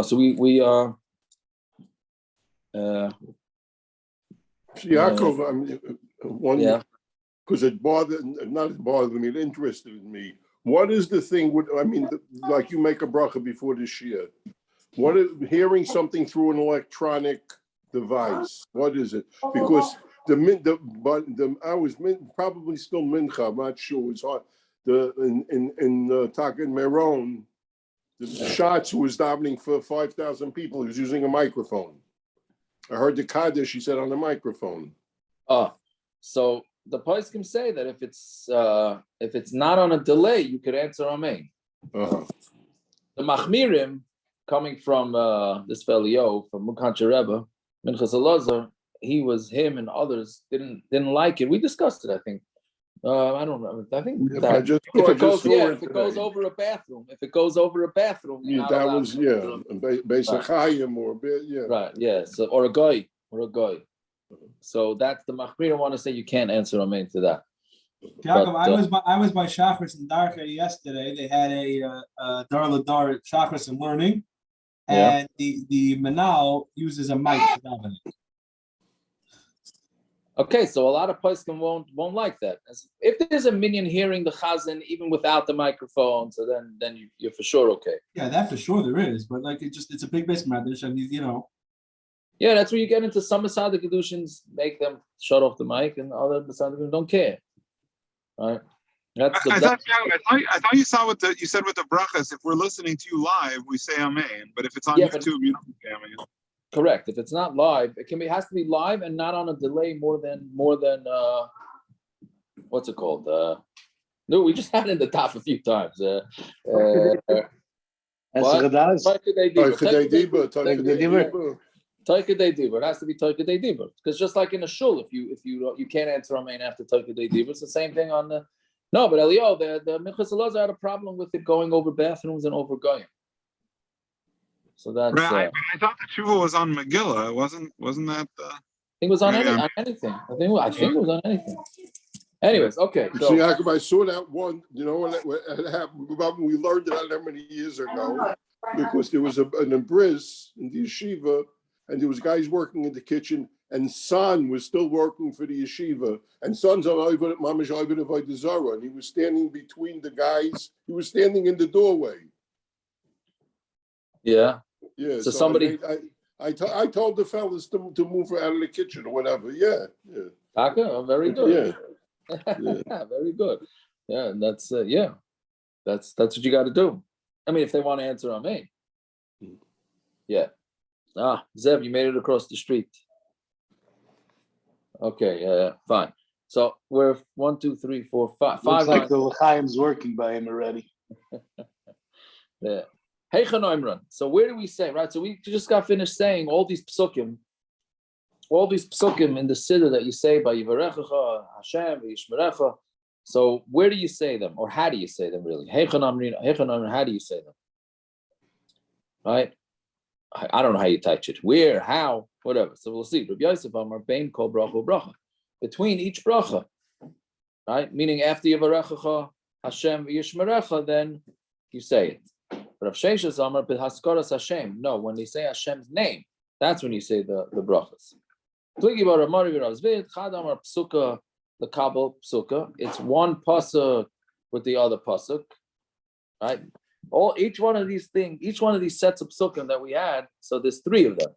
So we Yaakov, one because it bothered me, it interested me. What is the thing with? Like you make a bracha before the shia. What is hearing something through an electronic device? What is it? Because I was probably still mincha. I'm not sure. It's hard. In Takin Meron, the shots who was davening for 5,000 people. He was using a microphone. I heard the kaddish. He said on the microphone. So the poskim say that if it's not on a delay, you could answer amen. The machmirim coming from this fellow from Mukancha Rebbe, Minchas Elazar, him and others didn't like it. We discussed it, I think. I don't know. I think if it goes over a bathroom, that was Beisachayim or right, yeah. So or a guy. So that's the machmirim want to say you can't answer amen to that. Jacob, I was by Shachris and Darka yesterday. They had a Dar Ladar Shachris and Learning, and the Manal uses a mic for davening. Okay, so a lot of poskim won't like that. If there's a minion hearing the chazan even without the microphone, so then you're for sure okay. Yeah, that for sure there is, but like it's a big base madish. I mean, Yeah, that's where you get into some Masada Kedushins, make them shut off the mic, and other Masada Kedushins don't care. Right? I thought you saw you said with the brachas. If we're listening to you live, we say amen. But if it's on YouTube, you don't say amen. Correct. If it's not live, it has to be live and not on a delay more than what's it called? No, we just had it in the top a few times. Toikadei Dibur. It has to be Toikadei Dibur. Because just like in a shul, if you can't answer amen after Toikadei Dibur, it's the same thing on the. No, but Elio, the Minchas Elazar had a problem with it going over bathrooms and over goyim. So that's. Right, I thought the tshuva was on Megillah. Wasn't that? I think it was on anything. I think it was on anything. Anyways, okay. So Jacob, I saw that one. You know what happened? We learned it how many years ago, because there was an bris in the yeshiva, and there was guys working in the kitchen, and son was still working for the yeshiva, and son's mamish avodah zara, and he was standing between the guys. He was standing in the doorway. Yeah. Yeah. So somebody. I told the fellas to move out of the kitchen or whatever. Yeah. Okay, very good. Yeah. Very good. Yeah, that's That's what you got to do. I mean, if they want to answer amen. Yeah. Zev, you made it across the street. Okay, yeah, fine. So we're 1, 2, 3, 4, 5. Looks like the L'chaim's working by him already. Yeah. Hey, Chanoimran. So where do we say, right? So we just got finished saying all these psukim in the siddur that you say by Yivarechacha, Hashem, Yishmerecha. So where do you say them, or how do you say them really? Hey, Chanoimran, how do you say them? Right? I don't know how you touch it. Where, how, whatever. So we'll see. Rabbi Yosef Amar Bein Kol Bracha Bracha. Between each bracha, right? Meaning after Yivarechacha, Hashem, Yishmerecha, then you say it. Rav Sheshes Amar B'Haskaras Hashem. No, when they say Hashem's name, that's when you say the brachas. Pligi Bar Amari Rav Zvid Chad Amar Psuka L'Kabel Psuka. It's one pasuk with the other pasuk, right? Each one of these sets of psukim that we had. So there's 3 of them.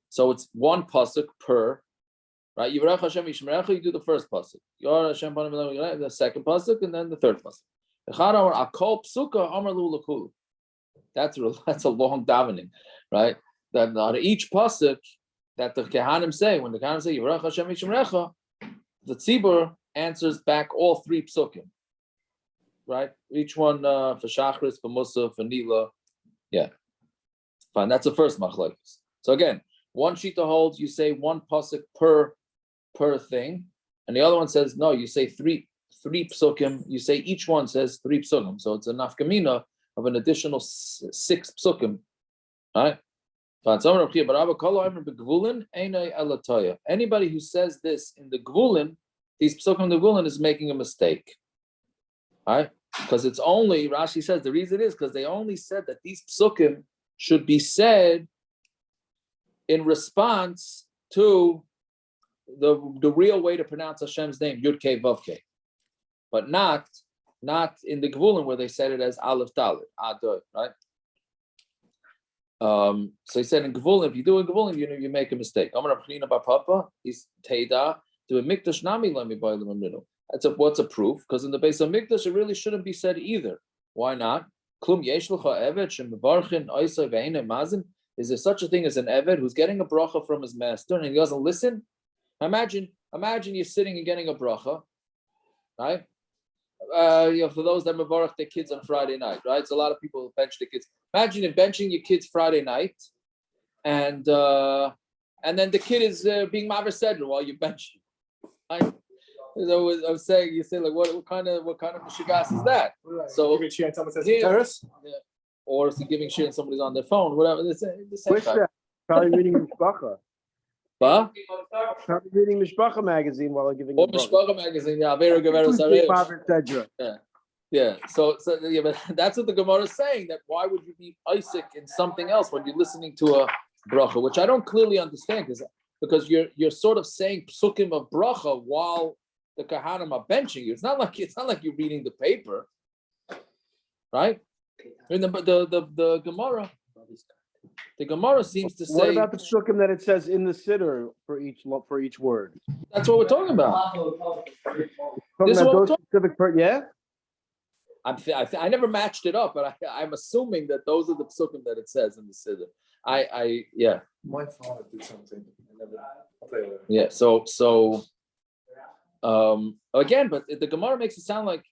So it's one pasuk per, right? Yivarech Hashem Yishmerecha. You do the first pasuk. Yor Hashem the second pasuk, and then the third pasuk. Echad Amar Akol Psuka Amar Lu L'Kulu. That's a long davening, right? That on each pasuk that the Kehanim say, when the Kehanim say Yivarech Hashem Yishmerecha, the tzibur answers back all 3 psukim, right? Each one for Shachris, for Musa, for Nila, yeah. Fine, that's the first machlokes. So again, one shita holds you say one pasuk per thing, and the other one says no, you say three psukim. You say each one says 3 psukim, so it's a nafkamina of an additional 6 psukim, right? Anybody who says this in the gvulin, these psukim the gvulin is making a mistake, right? Because it's only, Rashi says the reason is because they only said that these psukim should be said in response to the real way to pronounce Hashem's name, Yud Kei Vav Kei, but not in the Gvulim where they said it as Aleph Dalet, Adoy, right? So he said in Gvulim, if you do in Gvulim, you make a mistake. Amar Rabchina Bar Papa is Teida to a Mikdash Nami Lemi Ba'Elam Amrinu. What's a proof? Because in the base of Mikdash, it really shouldn't be said either. Why not? Klum Yesh L'cha Eved Shemevarchin Oisai Ve'Eina Mazin. Is there such a thing as an Eved who's getting a bracha from his master and he doesn't listen? Imagine you're sitting and getting a bracha, right? For those that mevarach their kids on Friday night, right? So a lot of people bench their kids. Imagine if benching your kids Friday night, and then the kid is being Maver Sedra while you're benching. I was saying, you say like, what kind of mishigas is that? Right. So giving shit and someone says terrace, or if you're giving shit and somebody's on their phone, whatever. The same time. Probably reading Mishpacha. But Probably reading Mishpacha magazine while I'm giving. Or Mishpacha magazine, yeah, very good. Yeah. So yeah, but that's what the Gemara is saying. That why would you be Isaac in something else when you're listening to a bracha, which I don't clearly understand, because you're sort of saying psukim of bracha while the kahanim are benching you. It's not like you're reading the paper, right? In the Gemara. The Gemara seems to say. What about the psukim that it says in the siddur for each word? That's what we're talking about. This is those specific yeah. I never matched it up, but I'm assuming that those are the psukim that it says in the siddur. Yeah. my father did something. I'll tell you later. Yeah. So again, but the Gemara makes it sound like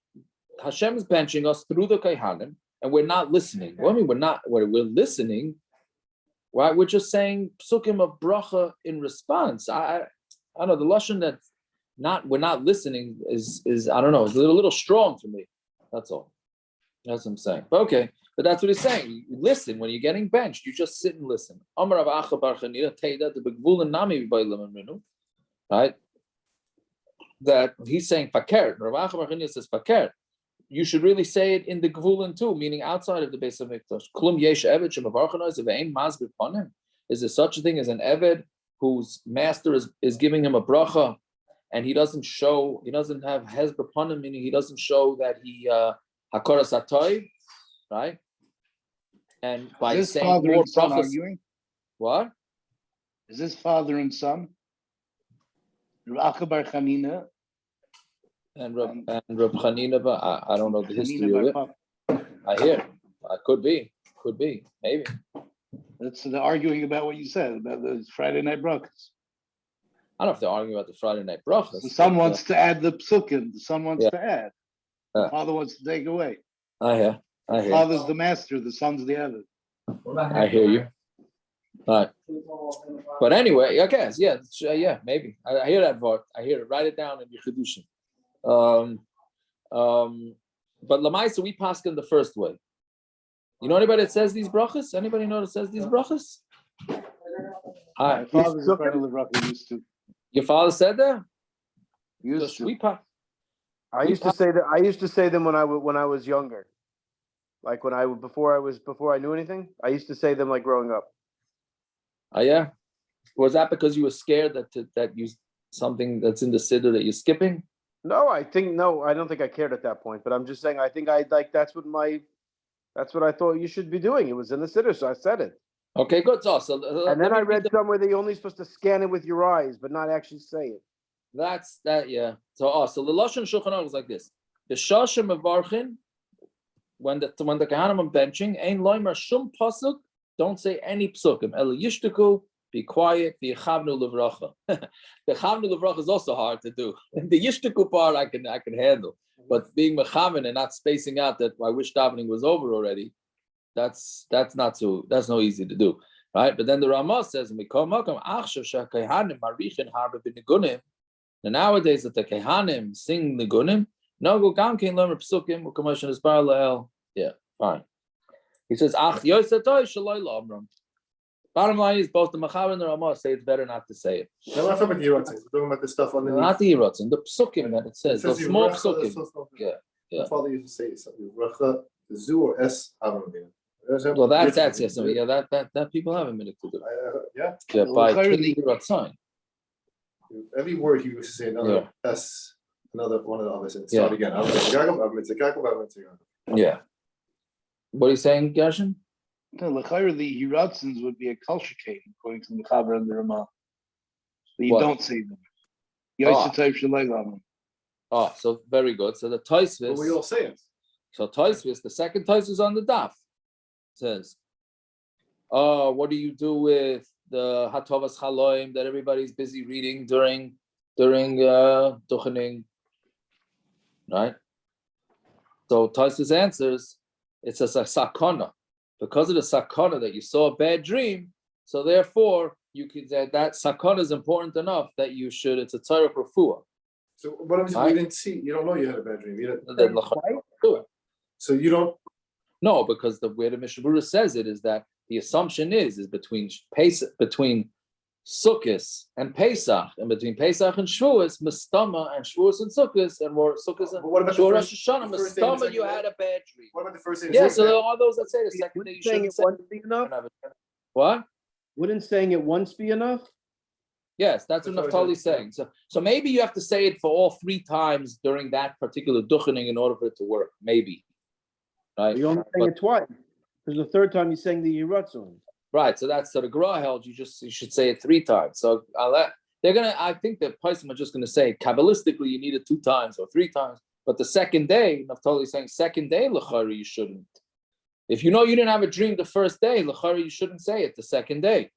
Hashem is benching us through the Kaihanim, and we're not listening. Well, I mean, we're listening. Right? We're just saying psukim of bracha in response. I don't know, the lashon that we're not listening is I don't know, it's a little strong for me. That's all. That's what I'm saying. But okay, but that's what he's saying. You listen when you're getting benched. You just sit and listen. Right? That he's saying fakir. Rav Acha Bar Chanina says fakir. You should really say it in the Gvulin too, meaning outside of the base of Mikdash. Klum yesh eved shemavarchanois ve'ein masbir panim. Is there such a thing as an eved whose master is giving him a bracha, and he doesn't have hezber panim, meaning he doesn't show that he hakoras atoy, right? And by is this saying father more and son brachas, arguing? what? Is this father and son? Rav Acha Bar Chanina And Reb Chanina, I don't know the history of it. Papa. I hear. Could be, maybe. That's they're arguing about what you said about the Friday night brachas. I don't know if they're arguing about the Friday night brachas. The son wants to add the psukim. The son wants to add. Yeah. The father wants to take away. I hear. The father's the master. The son's the other. I hear you. Right. But anyway, I guess, maybe. I hear that part. I hear it. Write it down in your Chiddushim. But Lamaisa, we paskin the first way. You know anybody that says these brachas? Anybody know that says these brachas? My father's a friend of the bracha used to. Your father said that? Used to. I used to say them when I was younger, like before I knew anything. I used to say them like growing up. Oh yeah, was that because you were scared that you something that's in the siddur that you're skipping? No, I don't think I cared at that point. But I'm just saying, I think that's what I thought you should be doing. It was in the siddur, so I said it. Okay, good. So and then I read somewhere that you're only supposed to scan it with your eyes, but not actually say it. That's that, yeah. So the lashon Shulchan Aruch is like this: the shashem mevarchin, when the kahanim are benching, ein loimer shum pasuk. Don't say any psukim. El yishtaku, be quiet. The chavnu levracha. The chavnu levracha is also hard to do. The yishtaku part I can handle, but being mechaven and not spacing out that I wish davening was over already. That's not easy to do, right? But then the Ramah says, and nowadays that the kehanim sing nigunim, no go gam kein lemer psukim u'kamoshen is parallel. Yeah, fine. He says, "Ach yosatoy shaloi la'amram." Bottom line is, both the Machaber and the Ramah say it's better not to say it. No, we're not talking about the Yerotzim. We're talking about the stuff underneath. Not the Yerotzim, the psukim that it says, the small psukim. Yeah. My father used to say something. Racha zu or es avram. Well, that's yes. So yeah, that people have a minute to do. Yeah. Yeah, by Clearly- sign. Every word you used to say another Yeah. S, another one of the others. And Yeah. start again. Yeah. What are you saying, Gershon? No, the Hiratzins would be a culture according to the Mechaber and the Ramah. But you What? don't say them. Ah. Yosef Shalaylam. Oh, so very good. So the But we Tosfos. all say it. So Tosfos, the second Tosfos on the daf says, "Oh, what do you do with the Hatovas Chaloim that everybody's busy reading during Duchening?" Right. So Tosfos answers, it's a sakana. Because of the sakana that you saw a bad dream, so therefore you could that sakana is important enough that you should. It's a Torah refuah. So what I'm saying, Right. you didn't see, you don't know you had a bad dream. You didn't, Then l'chayr do it. so you don't. No, because the way the Mishnah Berurah says it is that the assumption is between Sukkos and Pesach, and between Pesach and Shavuos, Mistama and Shavuos and Sukkos, and more Sukkos and But what about the Shavuos first- Rosh Hashanah, the first day and Mistama, second you day? had a bad dream. What about the first day? Yeah, so there are those that say the second day you Saying shouldn't it say. once be enough? What? Wouldn't saying it once be enough? Yes, that's what That's what I Naftali's said. saying. So maybe you have to say it for all 3 times during that particular duchening in order for it to work. Maybe, right? You're only saying it twice. Because the third time you're saying the Yiratzon. Right. So that's the Gra held. You should say it 3 times. So I think the Paisim are just gonna say Kabbalistically you need it 2 times or 3 times. But the second day, Naftali's saying second day l'chari you shouldn't. If you know you didn't have a dream the first day, l'chari you shouldn't say it the second day.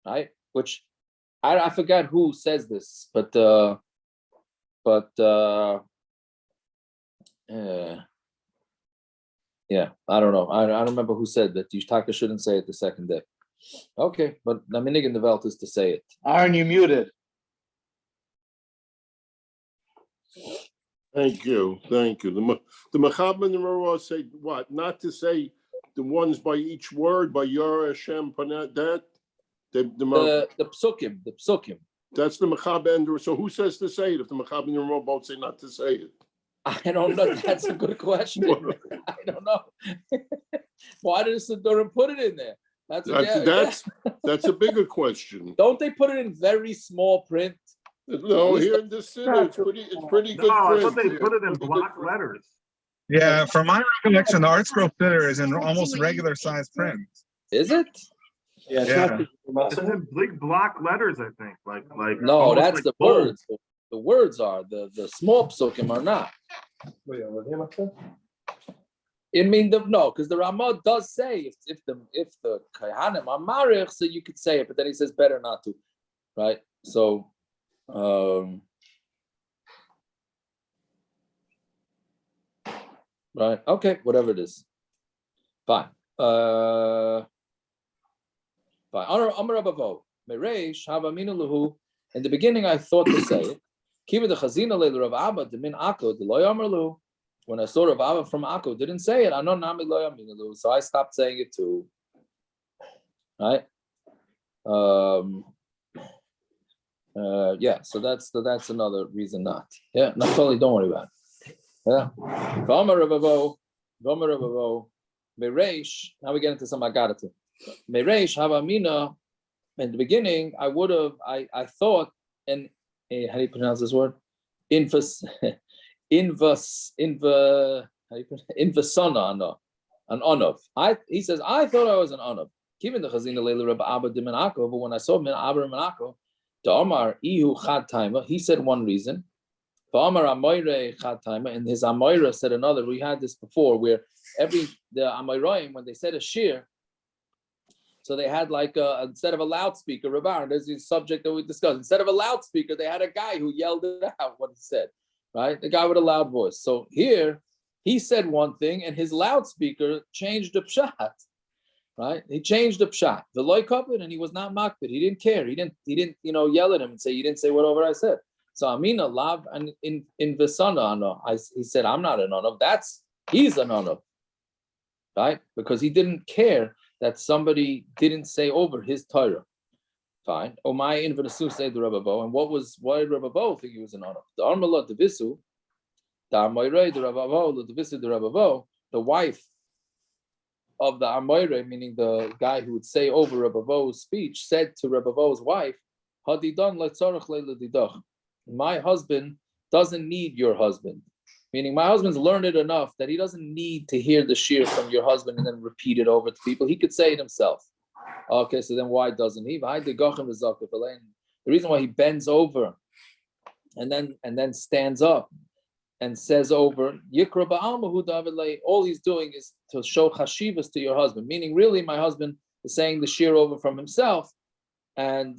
Right? Which I forgot who says this, but yeah, I don't know. I don't remember who said that Yishtaka shouldn't say it the second day. Okay, but the minig in the Welt is to say it. Aaron, you muted. Thank you. The Mechaber and the Ramah say what? Not to say the ones by each word, by Yor Hashem, Panat, that? The psukim. That's the Mechaber and the, so who says to say it if the Mechaber and the Ramah both say not to say it? I don't know. That's a good question. I don't know. Why did the Siddurim put it in there? That's a bigger question. Don't they put it in very small print? No, here in the city, it's pretty good No, I print. thought they put it in block letters. Yeah, from my recollection, the Art Scroll Sitter is in almost regular size print. Is it? Yeah, Yeah. It's in big block letters, I think. Like No, almost that's like the bold. words. The words are the small psukim are not. I mean, because the Ramah does say if the Kohanim are marich, so you could say it, but then he says better not to, right? So, right, okay, whatever it is, fine. Fine. Amar Abavo Mereish Havaminu Lahu. In the beginning, I thought to say it. Kiva the Chazina Leil Rav Abba the Min Akko the Loy Amar Lahu. When I saw Rav Abba from Akko didn't say it, I know Nami Loy Aminu Lahu, so I stopped saying it too. Right? Yeah. So that's another reason not. Yeah. Naftali, don't worry about it. Yeah. V'amar Ravavo Mereish. Now we get into some Agadatu. Mereish Havamina. In the beginning, I would have. I thought, and how do you pronounce this word? Invasana, an onav. He says, I thought I was an onav. Given the chazina leila Rabbi Abba de Menako, but when I saw Min Abba Menako, the Omar Ihu Chad Taima, he said one reason. The Omar Amoire Chad Taima, and his Amoira said another. We had this before, where the Amoiraim, when they said a shir, so they had like instead of a loudspeaker, Rabban, there's the subject that we discussed. Instead of a loudspeaker, they had a guy who yelled it out what he said, right? The guy with a loud voice. So here, he said one thing, and his loudspeaker changed the pshat, right? He changed the pshat. The loy kapit, and he was not makbid. He didn't care. He didn't yell at him and say, you didn't say whatever I said. So Amina lav and in Vesana, no. He said, I'm not an onav. He's an onav, right? Because he didn't care that somebody didn't say over his Torah. Fine. Oh, my invitation said the Rababo. And why did Rababo think he was an honor? The Armala the Visu, the Amoirei, the Rababo, the Visu, the Rababo, the wife of the Amoire, meaning the guy who would say over Rebbe Vo's speech, said to Rebbe Vo's wife, my husband doesn't need your husband. Meaning my husband's learned it enough that he doesn't need to hear the shir from your husband and then repeat it over to people. He could say it himself. Okay, so then why doesn't he? The reason why he bends over and then stands up and says over, all he's doing is to show chashivas to your husband. Meaning, really, my husband is saying the shir over from himself, and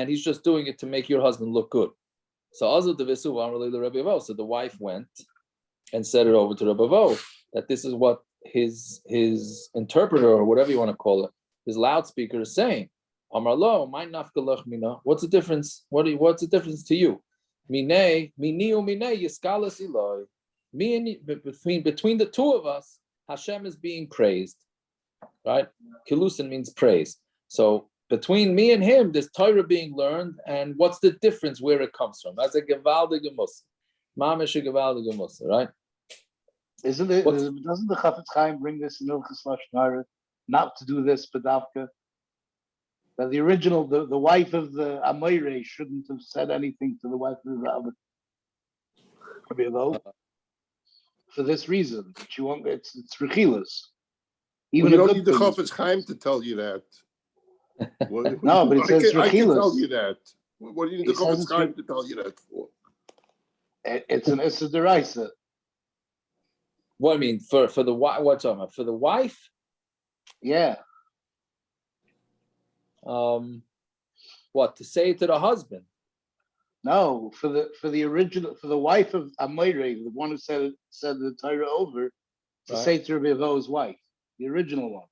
he's just doing it to make your husband look good. So the wife went and said it over to Rebbe Vo, that this is what his interpreter, or whatever you want to call it, his loudspeaker is saying. What's the difference? What's the difference to you? Between the two of us, Hashem is being praised. Right? Kilusin means praise. So between me and him, there's Torah being learned, and what's the difference where it comes from? That's a gewaldige mussar. Mamish a gewaldige mussar, right? Doesn't the Chafetz Chaim bring this in Ilchus Lashon Hara, not to do this pedavka? That the original, the wife of the Amoire shouldn't have said anything to the wife of the Rabbi, for this reason. That you want, it's rechilas. Even you don't need the Chafetz Chaim to tell you that. No, but it says I can rechilas. tell you that. What do you need the Chafetz Chaim to tell you that for? It's an Issa Deraisa. What I mean for the wife? What's on for the wife? Yeah. What to say to the husband? No, for the original, for the wife of Amoire, the one who said the Torah over, to say to Rabbi Vo's wife, the original one.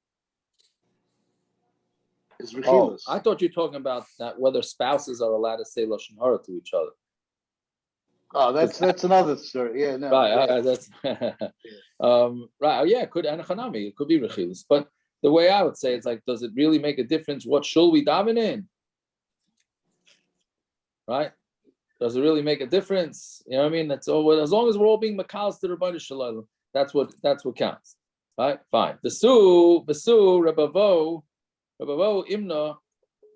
Is rechilas. I thought you were talking about that whether spouses are allowed to say lashon hara to each other. Oh, that's another story. Yeah, no. Right, yeah. that's right. Oh, yeah, it could anachanami. It could be rechilas, but the way I would say it's like, does it really make a difference? What shul we daven in? Right? Does it really make a difference? You know what I mean? That's all. As long as we're all being makals to the Rebbeinu Shalom, that's what counts. Right? Fine. Besu, Rebbe Vo, Imna,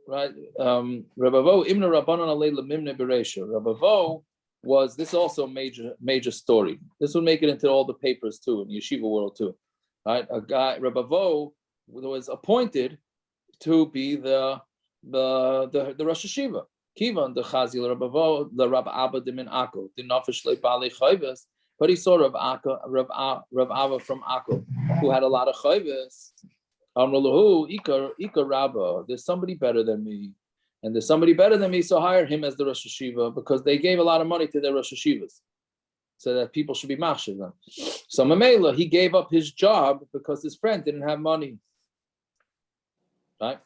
right? Rebbe Vo, Imna Rabbanon Alei Lemimne Bereisha. Rebbe Vo was this also major story. This would make it into all the papers too, in the yeshiva world too. Right? A guy, Rebbe Vo, was appointed to be the Rosh Hashiva. Kivan the Chazil Rebbe Vo, the Rabbi Abba Dimin Akko, the Nafesh Le Bali Chayvas, but he saw Rav Abba from Akko, who had a lot of chayvus. Amralahu, Ika Rabba, there's somebody better than me. And there's somebody better than me, so hire him as the Rosh Hashiva, because they gave a lot of money to their Rosh Hashivas, so that people should be machshav them. So Mamela, he gave up his job because his friend didn't have money. Right?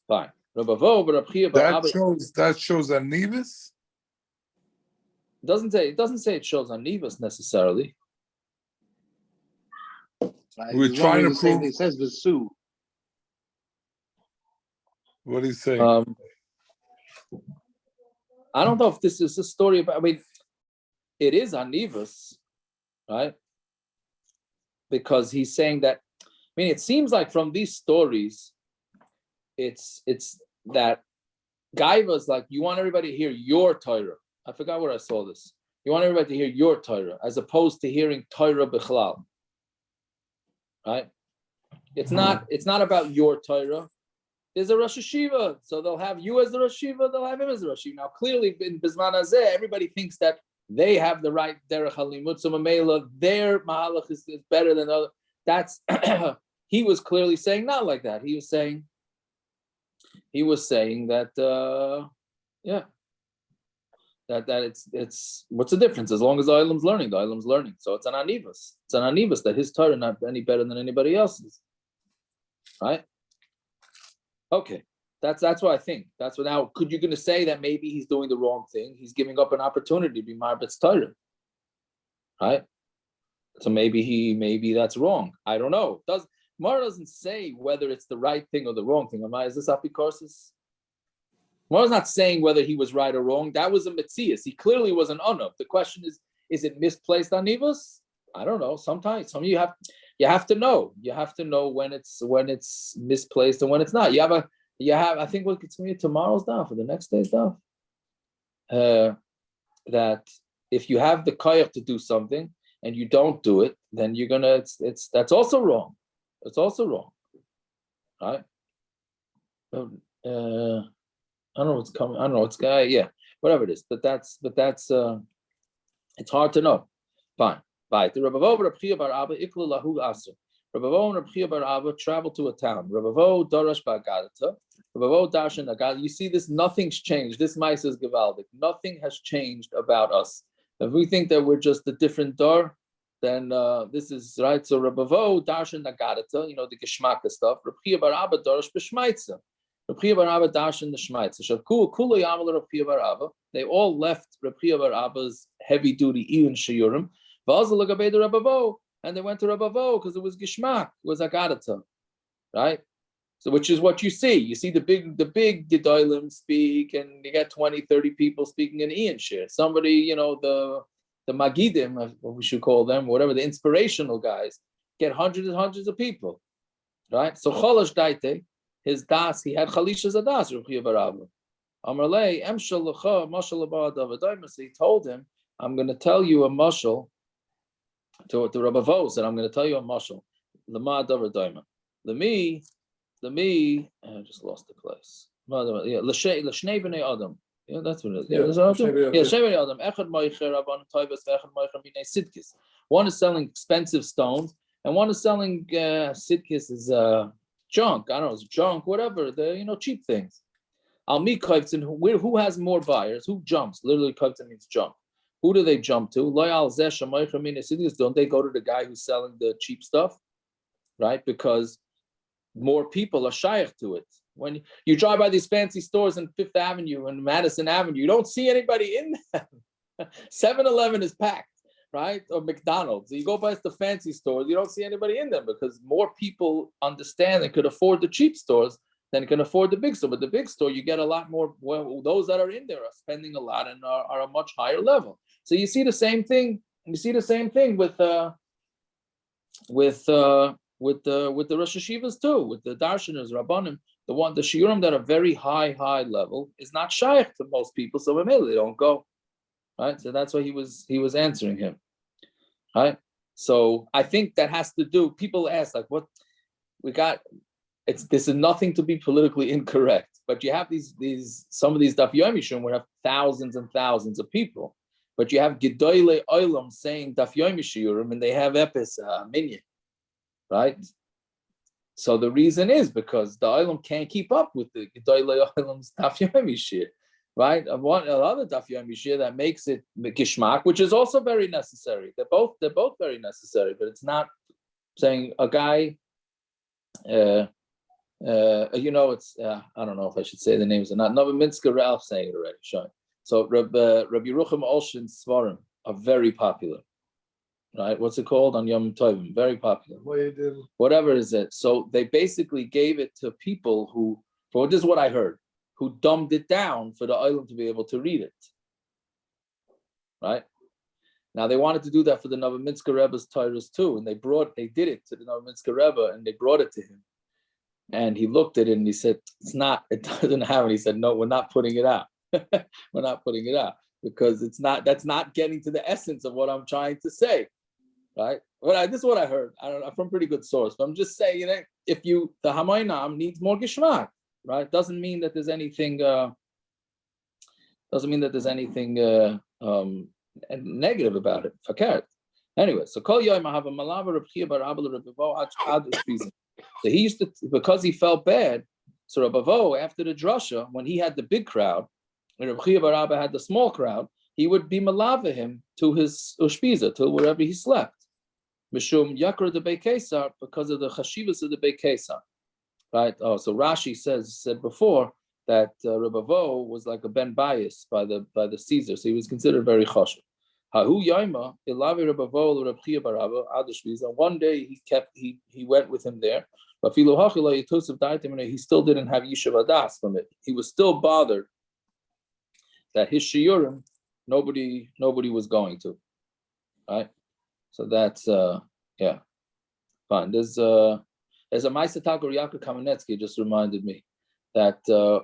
Fine. That shows Anivas? It doesn't say it shows Anivas necessarily. We're trying to prove. It says Vesu. What do you say? I don't know if this is a story about. I mean, it is Anivas, right? Because he's saying that. I mean, it seems like from these stories, it's that Gaiva's like, you want everybody to hear your Torah. I forgot where I saw this. You want everybody to hear your Torah as opposed to hearing Torah Bichlal. Right? It's not about your Torah. There's a Rosh Hashiva, so they'll have you as the Rosh Hashiva, they'll have him as the Rosh Hashiva. Now, clearly, in Bizman Hazeh, everybody thinks that they have the right Derech Halimut, so Mamela, their Mahalach is better than other. That's he was clearly saying not like that. He was saying that that it's what's the difference? As long as the Ilam's learning, So it's an Anivas. It's an Anivas that his Torah not any better than anybody else's. Right? Okay. That's what I think. That's what now could you gonna say that maybe he's doing the wrong thing? He's giving up an opportunity to be Marbet's Torah. Right? So maybe that's wrong. I don't know. Mara doesn't say whether it's the right thing or the wrong thing. Is this apikorsis? Mara's not saying whether he was right or wrong. That was a metzias. He clearly was an onav. The question is it misplaced anivus I don't know. Sometimes some of you have to know. You have to know when it's misplaced and when it's not. I think what it's going to be tomorrow's daf or the next day's daf. That if you have the koyach to do something and you don't do it, then you're gonna. That's also wrong. It's also wrong, right? I don't know what's coming. I don't know what's guy. Yeah, whatever it is. But that's. It's hard to know. Fine. Bye. The Rabbi Vo Reb Chia bar Abba iklu lahu aser. Rabbi Vo and Reb Chia bar Abba traveled to a town. Rabbi Vo darash ba'agadata. Rabbi Vo darshan agad. You see this? Nothing's changed. This mice is gewaldig. Nothing has changed about us. If we think that we're just a different door, then this is right. So Rabbi Vo darshan agadata. You know the geschmacka stuff. Reb Chia bar Abba darash b'shmaitza. Reb Chia bar Abba darshan the shmaitza. Shavku kulu yamal Reb Chia bar Abba. They all left Reb Chia bar Abba's heavy-duty Iyun Shiurim, and they went to Rabbi Vo because it was Gishmak, it was Agadata, right? So which is what you see. You see the big Gedolim speak, and you get 20, 30 people speaking in Iyun Shir. Somebody, the Magidim, what we should call them, whatever, the inspirational guys, get hundreds and hundreds of people, right? So Cholash Daite, his das, he had Chalisha's Adas, Reb Chia bar Abba. Amarlei emshal lecha mashal abad avadayma. So he told him, "I'm going to tell you a mashal." To Rabbi Vo said, "I'm going to tell you a mashal." Lama avadayma. The me. I just lost the place. Yeah, l'shnei b'nei adam. Yeah, that's what it is. Yeah, l'shnei b'nei adam. Echad ma'icher rabban toivas ve'echad ma'icher minei sidkis. One is selling expensive stones, and one is selling sidkis is junk. I don't know, it's junk, whatever. The cheap things. Almi Kaifton, who has more buyers? Who jumps? Literally, Kaifton means jump. Who do they jump to? Don't they go to the guy who's selling the cheap stuff? Right? Because more people are shaykh to it. When you drive by these fancy stores in Fifth Avenue and Madison Avenue, you don't see anybody in them. 7-Eleven is packed, right? Or McDonald's. You go by the fancy stores, you don't see anybody in them because more people understand and could afford the cheap stores than can afford the big store. But the big store, you get a lot more. Well, those that are in there are spending a lot and are a much higher level. So you see the same thing. You see the same thing with the Rosh Hashivas too, with the Darshaners, Rabbanim. The shiurim that are very high level is not shaykh to most people, so they don't go. Right. So that's why he was answering him. Right. So I think that has to do. People ask like, what we got. This is nothing to be politically incorrect, but you have some of these Daf Yomi Sotah where you have thousands and thousands of people, but you have Gedolei Olam saying Daf Yomi Shiurim and they have Epis Minyan, right? So the reason is because the Olam can't keep up with the Gedolei Olam's Daf Yomi Shir, right? Another Daf Yomi Shir that makes it Gishmak, which is also very necessary. They're both very necessary, but it's not saying a guy. It's I don't know if I should say the names or not. Nova Minsker Ralph saying it already. Showing. So Rabbi Yerucham Olshin's Svarim are very popular, right? What's it called on Yom Tovim? Very popular. Whatever is it. So they basically gave it to people who, this is what I heard, who dumbed it down for the island to be able to read it, right? Now they wanted to do that for the Novominsker Rebbe's Torahs too, and they did it to the Novominsker Rebbe, and they brought it to him. And he looked at it and he said, it doesn't have it. He said, no, we're not putting it out. We're not putting it out because that's not getting to the essence of what I'm trying to say, right? This is what I heard. I don't know, from pretty good source, but I'm just saying, if the Hamoinam needs more Gishmak, right? Doesn't mean that there's anything, negative about it. Fakert. Anyway, so Kol Yoim I have a Malava Reb Chia bar Abba Reb Vo Ad Ushpizin. So he used to, because he felt bad. So Rabbi Vo, after the drasha, when he had the big crowd, and Reb Chia bar Abba had the small crowd, he would be malava him to his ushpiza, to wherever he slept. Mishum yakra de Bekesar, because of the chashivas of the Bekesar. Right? Oh, so Rashi said before that Rabbi Vo was like a ben bias by the Caesar, so he was considered very chashuv. Hahu Yaima, Ilavi Rabbi Vo, Rabbi Chia bar Abba, Adashviza. One day he went with him there, but he still didn't have Yishuv Adas from it. He was still bothered that his shiurim nobody was going to, right? So that's yeah, fine. There's a Ma'aser Takur Yaakov Kamenetsky just reminded me that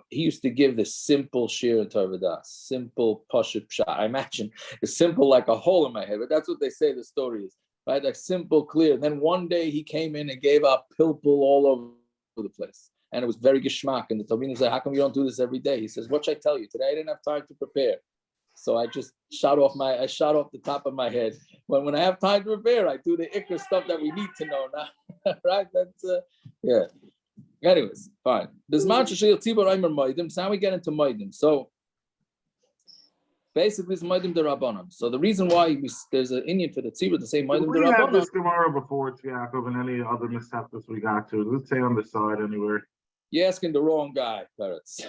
he used to give this simple shir in Torah Das, simple pashut pshat. I imagine it's simple like a hole in my head, but that's what they say the story is, right? Like simple, clear. Then one day he came in and gave out pilpul all over the place, and it was very geschmack. And the Talmidim said, "How come you don't do this every day?" He says, "What should I tell you? Today I didn't have time to prepare, so I just shot off the top of my head. When I have time to prepare, I do the ikr stuff that we need to know now, right? That's yeah." Anyways, fine. Now we get into Maidim. So basically, it's Maidim de Rabbanan. So the reason why there's an Indian for the tzibur to say Maidim de We have this Rabbanan. Gemara before it's Yaakov and any other mishaps we got to. Let's say on the side anywhere. You're asking the wrong guy, Peretz.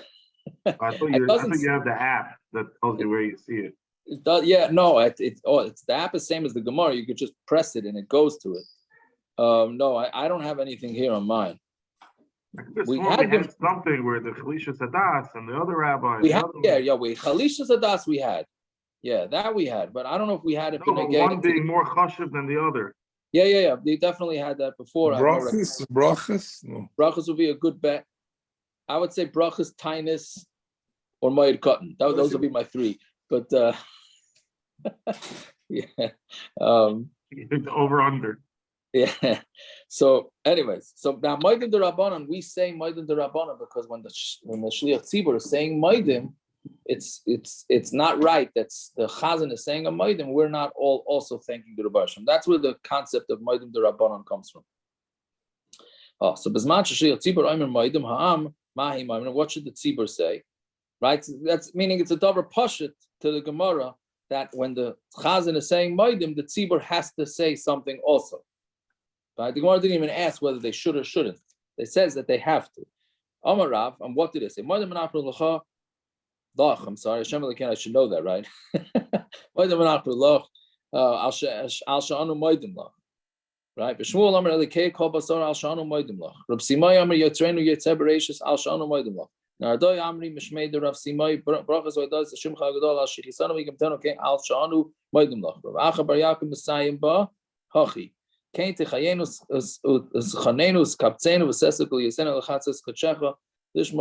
I thought you have the app that tells you where you see it. It does, yeah, no, it's the app is same as the Gemara. You could just press it and it goes to it. No, I don't have anything here on mine. We had something where the Chalisha Sadas and the other rabbi. Chalisha Sadas we had. Yeah, that we had, but I don't know if we had it. No, but one being more chashiv than the other. Yeah. They definitely had that before. Brachas? No. Brachas would be a good bet. I would say brachas, tainus, or Moed Cotton. Those would be my three. But yeah. Over under. Yeah. So, anyways, so now Maidim de Rabbanan, we say Maidim de Rabbanan because when the Shliach Tzibur is saying Maidim, it's not right. That's the Chazan is saying a Maidim. We're not all also thanking the Rebbe Hashem. That's where the concept of Maidim de Rabbanan comes from. Oh, so Bezman Shliach Tzibur Omer Maidim Ha'am Mahi Maidim. What should the Tzibur say? Right. That's meaning it's a davar pashut to the Gemara that when the Chazan is saying Maidim, the Tzibur has to say something also. Right? The Gemara didn't even ask whether they should or shouldn't. It says that they have to. Amar Rav, and what did it say? I'm sorry, Hashem I should know that, right? Right? B'Shmuel Amar Elikei Kol Basar Al Shanu Moedim Lach. Rab Simai Amar Yotzreinu Yotzei Bereishis Al Shanu Moedim Lach. Nardoi Amri Mishmei de Rav Simai Brachas Oidas Shimcha Gadol Al Shechisanu V'Yimtenu Kein Al Shanu Moedim Lach. Rav Acha Bar Yaakov Messiah Ba Hachi. Kein Techayenu Chanenu Kaptzenu V'Sesukul Yisenu L'Chatzes Kachecha. He must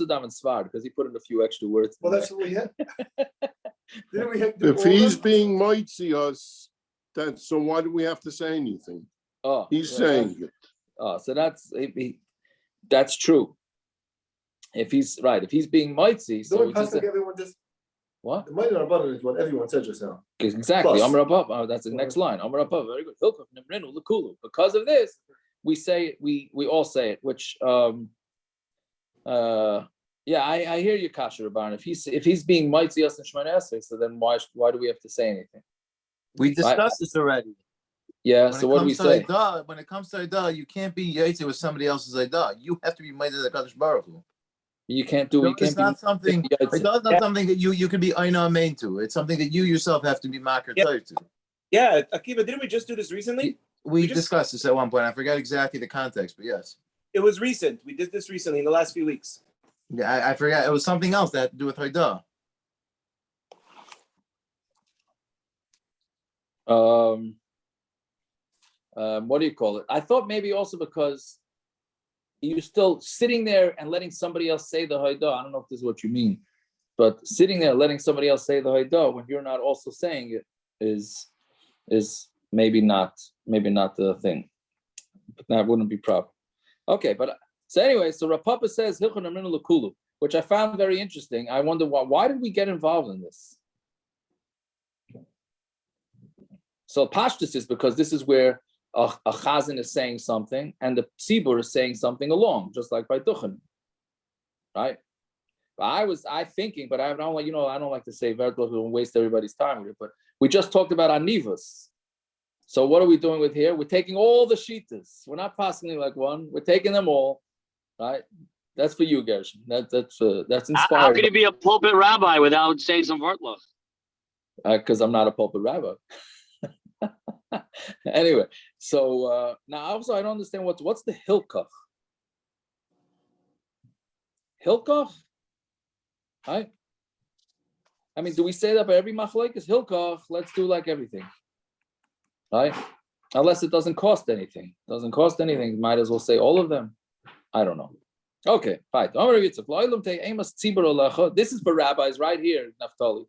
have done in Svar because he put in a few extra words. Well, that's what we had. If he's being mitzi us, so why do we have to say anything? Oh, he's saying it. Oh, so that's true. If he's being mitzi, so everyone just what? The Maidim Rabbanan is what everyone said just now. Exactly. Amar Rabbav. That's the next line. Amar Rabbav. Very good. Because of this. We say we all say it, which I hear you, Kasher Rabban. If he's being mitzi us and Shemana Esrei, so then why do we have to say anything? We discussed this already. Yeah. So what do we say? When it comes to Idah, you can't be yaitze with somebody else's Idah. You have to be mitzi the Kadosh Baruch Hu. You can't do. You can't not something. It's not something that you can be Aina Amen to. It's something that you yourself have to be Makar to. Yeah, Akiva, didn't we just do this recently? We discussed this at one point. I forgot exactly the context, but yes. It was recent. We did this recently in the last few weeks. Yeah, I forgot. It was something else that had to do with Haidah. What do you call it? I thought maybe also because you're still sitting there and letting somebody else say the Haidah. I don't know if this is what you mean, but sitting there letting somebody else say the Haidah when you're not also saying it is maybe not the thing, but that wouldn't be proper. Okay, but so anyway, so Rav Papa says Hilchon Amrinu L'Kulu, which I found very interesting. I wonder why did we get involved in this? So Pashtus is because this is where a Chazan is saying something and the Tzibur is saying something along, just like by Duchen, right? But I thinking, but I don't like to say very little and waste everybody's time with it. But we just talked about Anivas. So what are we doing with here? We're taking all the shitas. We're not passing like one. We're taking them all, right? That's for you, Gershon. That's inspiring. How can you be a pulpit rabbi without saying some Vortloch? Because I'm not a pulpit rabbi. Anyway, so now also I don't understand what's the Hilkach. Hilkach, right? I mean, do we say that by every machlokes? Hilkach, let's do like everything, right? Unless it doesn't cost anything. Doesn't cost anything. Might as well say all of them. I don't know. Okay, fine. This is for rabbis right here, Naftali.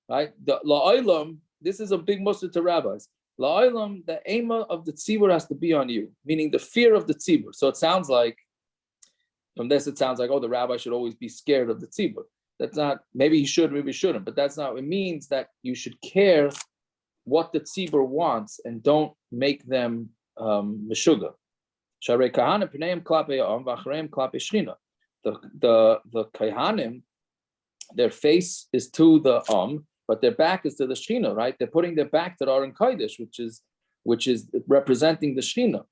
Right? The la'olam, this is a big muster to rabbis. La'olam, the aim of the tzibur has to be on you, meaning the fear of the tzibur. So it sounds like, from this, it sounds like, oh, the rabbi should always be scared of the tzibur. That's not, maybe he should, maybe he shouldn't, but that's not, it means that you should care what the tzibur wants and don't make them meshuga. The Kahanim, their face is to the but their back is to the Shechina, right? They're putting their back to the Aron Kodesh, which is representing the Shechina.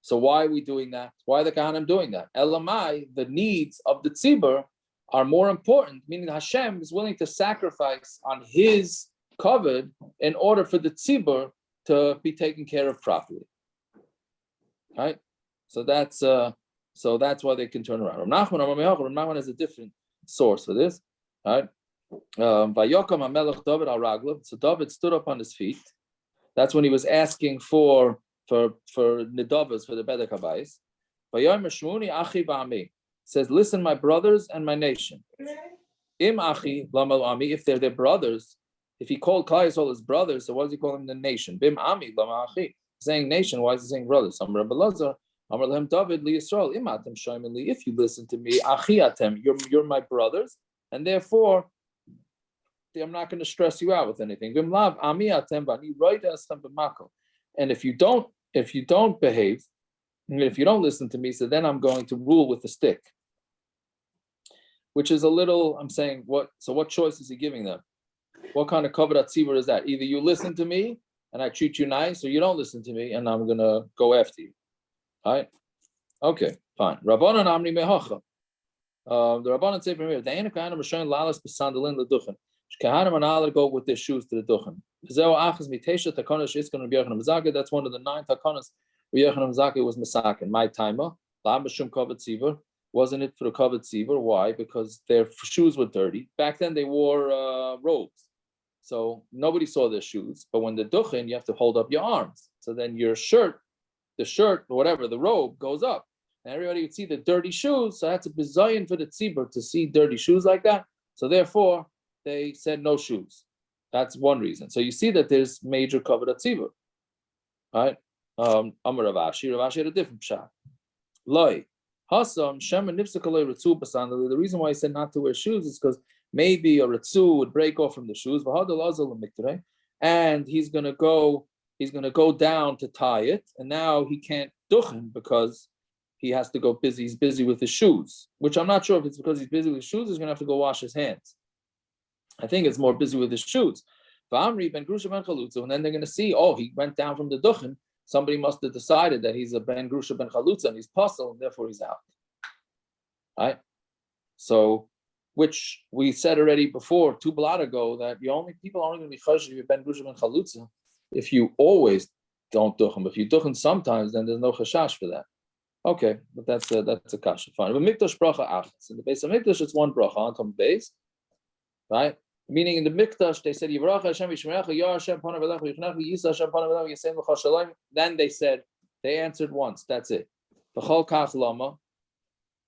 So why are we doing that? Why are the Kahanim doing that? Elamai, the needs of the tzibur are more important, meaning Hashem is willing to sacrifice on his covered in order for the tzibur to be taken care of properly. Right? So that's why they can turn around. Rav Nachman has a different source for this. Right? Vayokam HaMelech David al Raglav. So David stood up on his feet. That's when he was asking for nidavas for the Bedek Habayis. Vayomer Shmuni Achi Ba'ami. Says, listen, my brothers and my nation. Im Achi Lamal Ami. If they're their brothers, if he called Klal Yisrael his brothers, so why does he call them the nation? Bim Ami Lamal Achi. Saying nation, why is he saying brothers? Some Rabbi Lazar. David li Yisrael. Imatem Shaimili. If you listen to me, Achi Atem, you're my brothers, and therefore I'm not going to stress you out with anything. And if you don't behave, if you don't listen to me, so then I'm going to rule with the stick. Which is a little, I'm saying, what choice is he giving them? What kind of kavod tzibur is that? Either you listen to me and I treat you nice, or you don't listen to me and I'm going to go after you. All right? Okay, fine. Rabbanan Amri Mehacha. The Rabbanan say from here, the Ein Kahanim are showing lalas b'sandalin l'duchen. Kahanim are not allowed to go with their shoes to the duchen. That's one of the 9 takonas where Yochanan Mizaki was masakin. My timer, la'amashum kavod tzibur. Wasn't it for the kavod tzibur? Why? Because their shoes were dirty. Back then they wore robes, so nobody saw their shoes. But when the duchen, you have to hold up your arms. So then your shirt, or whatever, the robe goes up. And everybody would see the dirty shoes, so that's a bizayin for the tzibur to see dirty shoes like that. So therefore, they said no shoes. That's one reason. So you see that there's major kavod tzibur, right? Amar Rav Ashi had a different pshat. Loi hasam shema nipsakaloi retzu basandali. The reason why he said not to wear shoes is because maybe a retzu would break off from the shoes. And he's gonna go down to tie it, and now he can't duchen because he has to go busy. He's busy with his shoes, which I'm not sure if it's because he's busy with his shoes. He's gonna have to go wash his hands. I think it's more busy with his shoes. And then they're gonna see, oh, he went down from the duchen. Somebody must have decided that he's a ben grusha ben chalutza and he's puzzled, and therefore he's out. Right? So, which we said already before, 2 blot ago, that people are only going to be chashiv if you're ben grusha ben chalutza if you always don't duchen. If you duchen sometimes, then there's no chashash for that. Okay, but that's a kasha. Fine. But mikdash bracha achas. In the base of mikdash, it's 1 bracha on top of base, right? Meaning in the mikdash, they said Yivrach Hashem Yishmerecha Yar Hashem Panav Elecha Yichnecha Yisa Hashem Panav Elecha Yisem L'cha Shalom. Then they answered once. That's it. V'chol kach lama.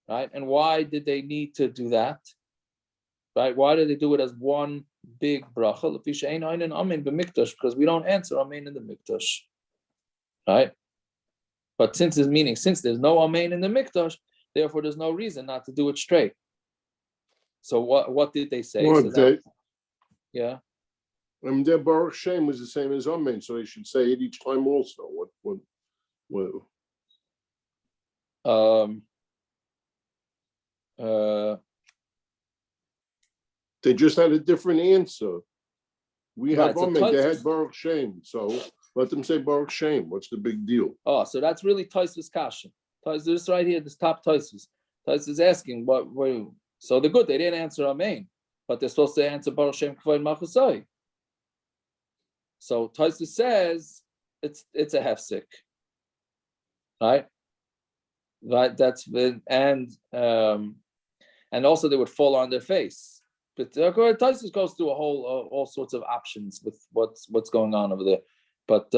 Right? And why did they need to do that? Right? Why did they do it as one big bracha? L'fisha ein ein amen b'mikdash, because we don't answer amen in the mikdash. Right? But since there's no amen in the mikdash, therefore there's no reason not to do it straight. So what did they say? Yeah. I mean, their Baruch Shem was the same as Amen, so they should say it each time also. They just had a different answer. We have Amen, they had Baruch Shem, so let them say Baruch Shem. What's the big deal? Oh, so that's really Tosfos Kasha. This right here, this top Tosfos. Tosfos is asking, so they're good, they didn't answer Amen. But they're supposed to answer Baruch Shem Kavod Malchusai. So Tosfos says it's a hefsek, right? Right. And also they would fall on their face. But Taisus goes through a whole all sorts of options with what's going on over there. But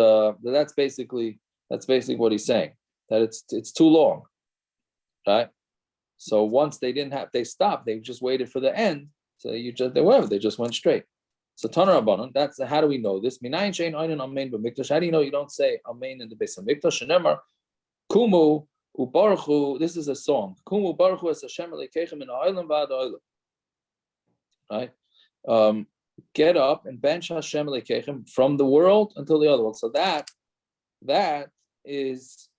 that's basically what he's saying, that it's too long, right? So once they stopped, they just waited for the end. So they just went straight. So Tana Rabbanan, that's how do we know this? Minayin shein einin amen b'mikdash. How do you know you don't say amen in the Beis Hamikdash? Shenemar kumu ubaruchu. This is a song. Kumu baruchu es Hashem Elokeichem min ha'olam v'ad ha'olam. Right. Get up and bench Hashem Elokeichem from the world until the other world. So that is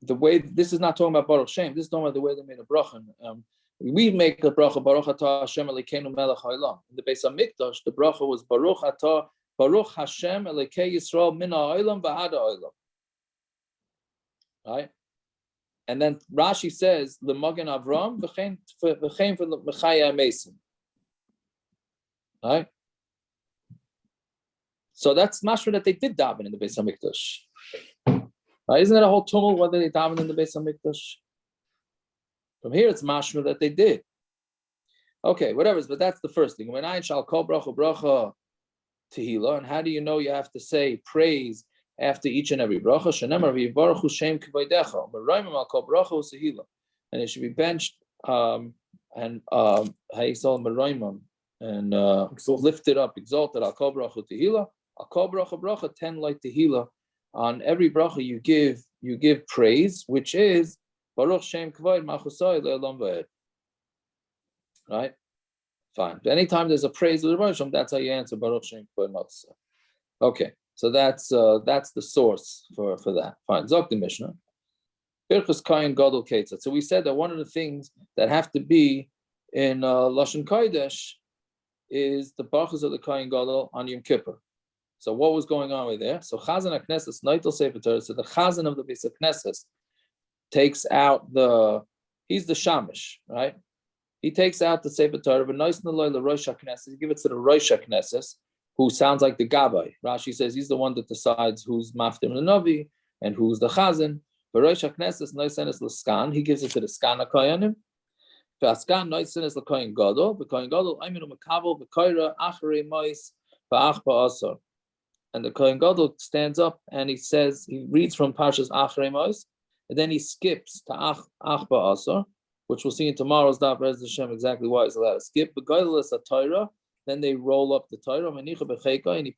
the way. This is not talking about Baruch Shem. This is talking about the way they made a bracha. We make a bracha Baruch Atah Hashem Elokeinu Melech Haolam. In the Beis Hamikdash, the bracha was Baruch Atah Baruch Hashem Elokei Yisrael Min Haolam V'ad Haolam. Right, and then Rashi says L'Magen Avram V'chein for L'Mechaya Mason. Right. So that's mashma that they did daven in the Beis Hamikdash. Right? Isn't it a whole tumult whether they daven in the Beis Hamikdash? From here, it's mashma that they did. Okay, whatever. But that's the first thing. When I shall call bracha tehillah, and how do you know you have to say praise after each and every bracha? Shenemar v'yivaruchu shem k'vaydecha. B'roimim al kol bracha tehillah, and it should be benched and ha'isol b'roimim and lifted up, exalted. Al kol bracha tehillah. Al kol bracha 10 like tehillah. On every bracha you give praise, which is Baruch Shem Kavod Machusai Le'olam V'ed. Right? Fine. But anytime there's a praise of the Baruch Shem, that's how you answer Baruch Shem Kavod Machusai. Okay, so that's the source for that. Fine. Zok the Mishnah. Birchus Kayin Gadol Ketzat. So we said that one of the things that have to be in Lashon Kodesh is the brachas of the Kayin Gadol on Yom Kippur. So what was going on with there? So Chazan HaKnesses Neitel Sefer Torah. So the Chazan of the Beis HaKnesses takes out he's the Shamish, right? He takes out the Sefer Torah, but nice and the Rosh HaKnesses, he gives it to the Rosh HaKnesses, who sounds like the Gabbai. Rashi says he's the one that decides who's Maftim the Navi and who's the Chazan. But Rosh HaKnesses, nice and L'Skan, he gives it to the Skan HaKoyanim. V'Askan nice and L'Koyin Gadol, the Koyin Gadol, Aiminu Makabel, V'Koira, Acharei Mois, V'Ach Ba'asar. And the Kohen Gadol stands up and he reads from Parshas Acharei Mois, and then he skips to Ach Ba'asar, which we'll see in tomorrow's Daf Rez Hashem exactly why he's allowed to skip. But Gadol is a Torah, then they roll up the Torah, and he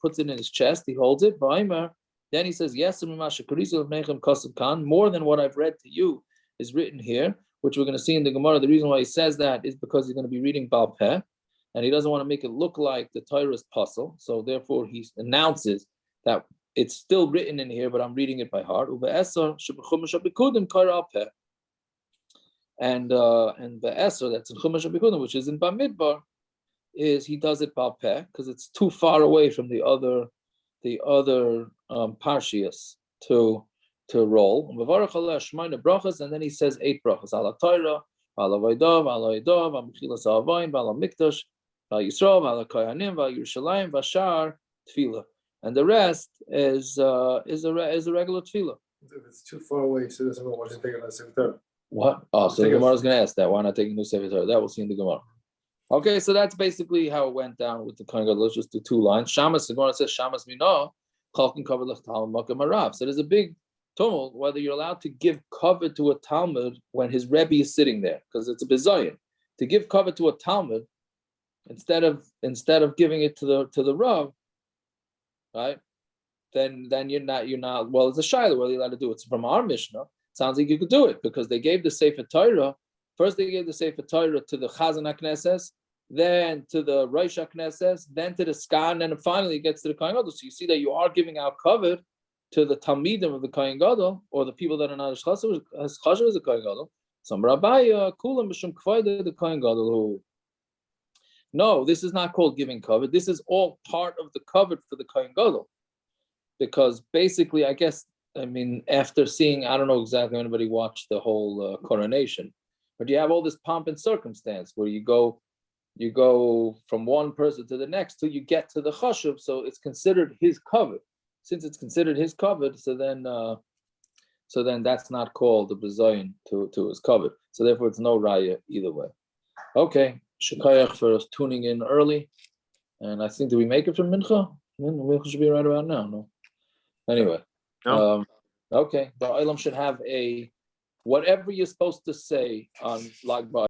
puts it in his chest, he holds it, then he says, yes, more than what I've read to you is written here, which we're going to see in the Gemara. The reason why he says that is because he's going to be reading Baal Peh, and he doesn't want to make it look like the Torah is puzzle. So therefore, he announces that it's still written in here, but I'm reading it by heart. And the Esser that's in Chumash HaBikudim, which is in Bamidbar, is he does it Baal Peh because it's too far away from the other Parshias to roll. And then he says 8 brachas: Ala Torah, Ala Vaydav, Ala Edav, Ala Mechilas Ha'avayim, Ala Mikdash, Ala Yisrael, Ala Kohanim, Ala Yerushalayim, Vashar Tefillah, and the rest is a regular Tefillah. If it's too far away, so it doesn't know what he's taking on the Sefer Torah. What? Oh, so the Gemara is going to ask that. Why not taking new Sefer Torah? That we'll see in the Gemara. Okay, so that's basically how it went down with the Kohen Gadol. Let's just do 2 lines. Shamas, the Gemara says, Shamas Minah, Chalkin Kavod L'Talmud Makam Harav. So there's a big tumult whether you're allowed to give cover to a Talmud when his Rebbe is sitting there, because it's a bizayon. To give cover to a Talmud instead of giving it to the Rav, right? Then you're not. Well, it's a shayla whether you're allowed to do it. So from our Mishnah, it sounds like you could do it because they gave the Sefer Torah. First, they gave the Sefer Torah to the Chazan HaKnesses, then to the Rosh HaKnesses, then to the Skan, and then finally it gets to the Kohen Gadol. So you see that you are giving out cover to the Talmidim of the Kohen Gadol, or the people that are not as Chashav as the Kohen Gadol. Some Rabbi Kulam B'Shem K'vayda the Kohen Gadol. No, this is not called giving cover. This is all part of the cover for the Kohen Gadol, because basically, after seeing, I don't know exactly if anybody watched the whole coronation, but you have all this pomp and circumstance where you go from one person to the next till you get to the chashuv, so it's considered his cover. Since it's considered his covered, so then that's not called the bizayon to his covered. So therefore, it's no raya either way. Okay, Shekayach for tuning in early. And I think, did we make it from Mincha? Mincha should be right about now, no? Anyway. No? Okay. The Olam should have whatever you're supposed to say on Lag BaOmer.